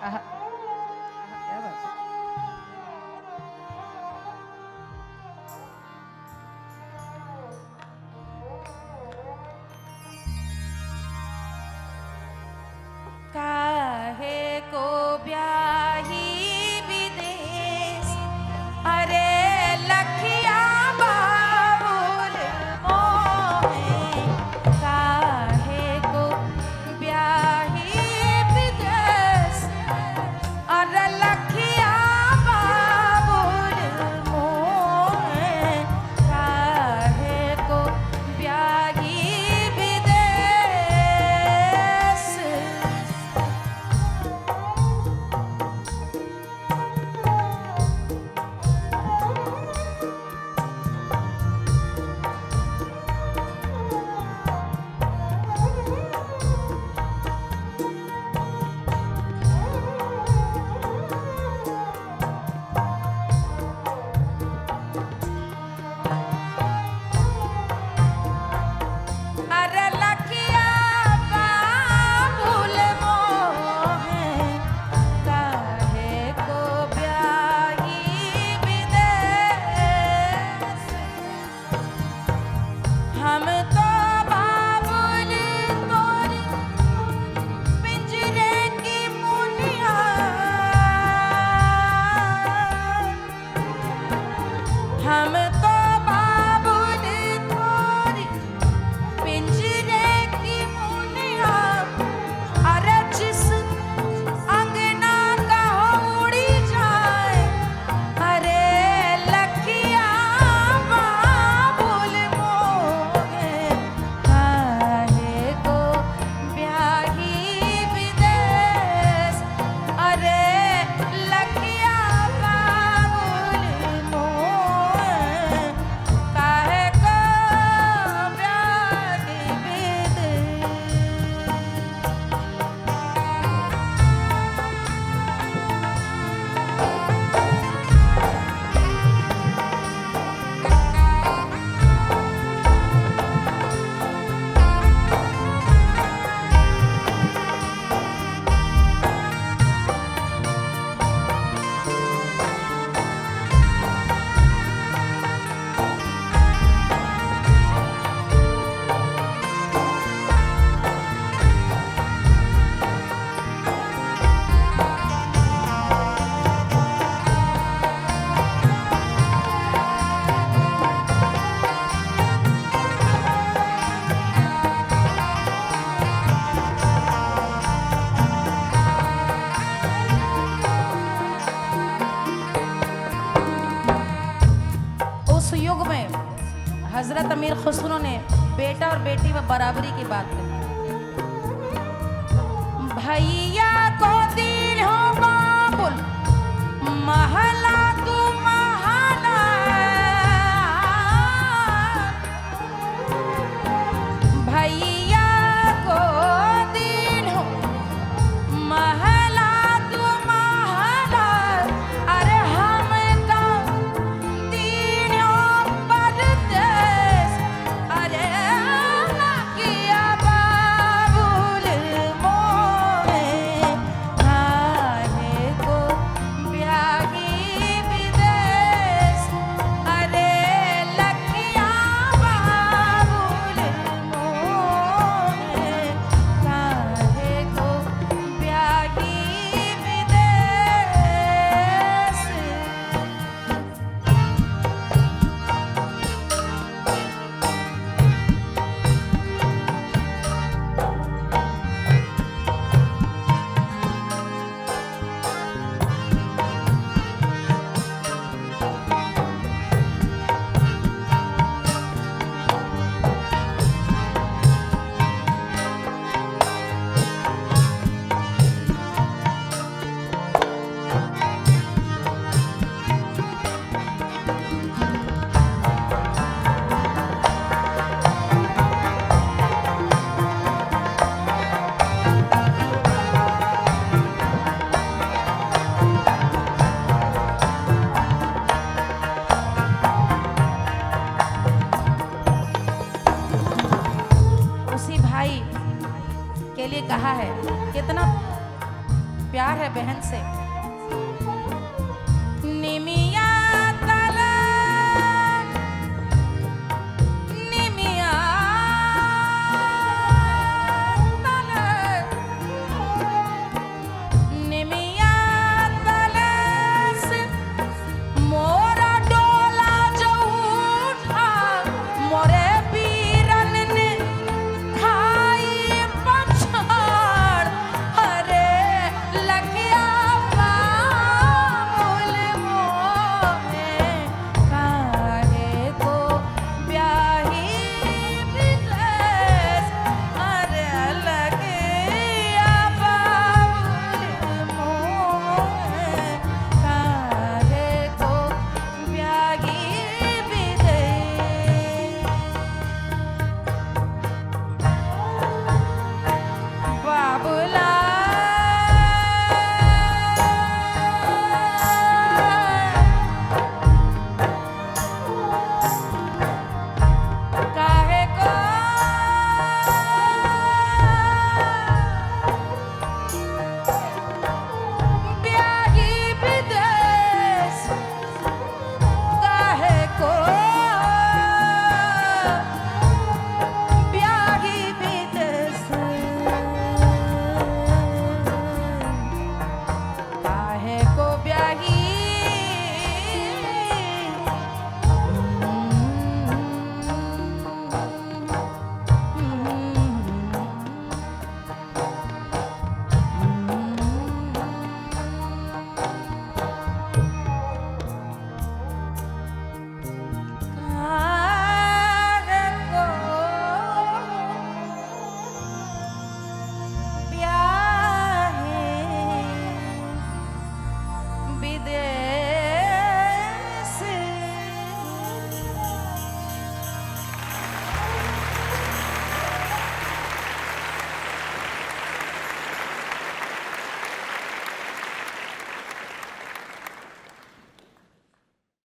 आहा, क्या बात है। काहे को ब्याही विदेश, अरे लखिया बाबुल मोहे। काहे को ब्याही विदेश, अरे लखिया बाबुल मोहे। काहे को ब्याही विदेश। अरे लखिया बाबुल मोहे। काहे को ब्याही विदेश। हम तो बाबुल तोरी पिंजरे की मुनिया। हम तो बाबुल तोरी पिंजरे की मुनिया। अरे जिस अंगना का उड़ी जाए, अरे लखिया बाबुल मोहे। काहे को ब्याही विदेश, अरे लखिया बाबुल मोहे। काहे को ब्याही विदेश। उस युग में हजरत अमीर खुसरो ने बेटा और बेटी में बराबरी की बात कही। भैया को दिल हो बाबुल महला तू महला। भैया को दिल हो महला तू महला। अरे हमका तीनों परदेश, अरे लखिया बाबुल मोहे। प्यार है बहन से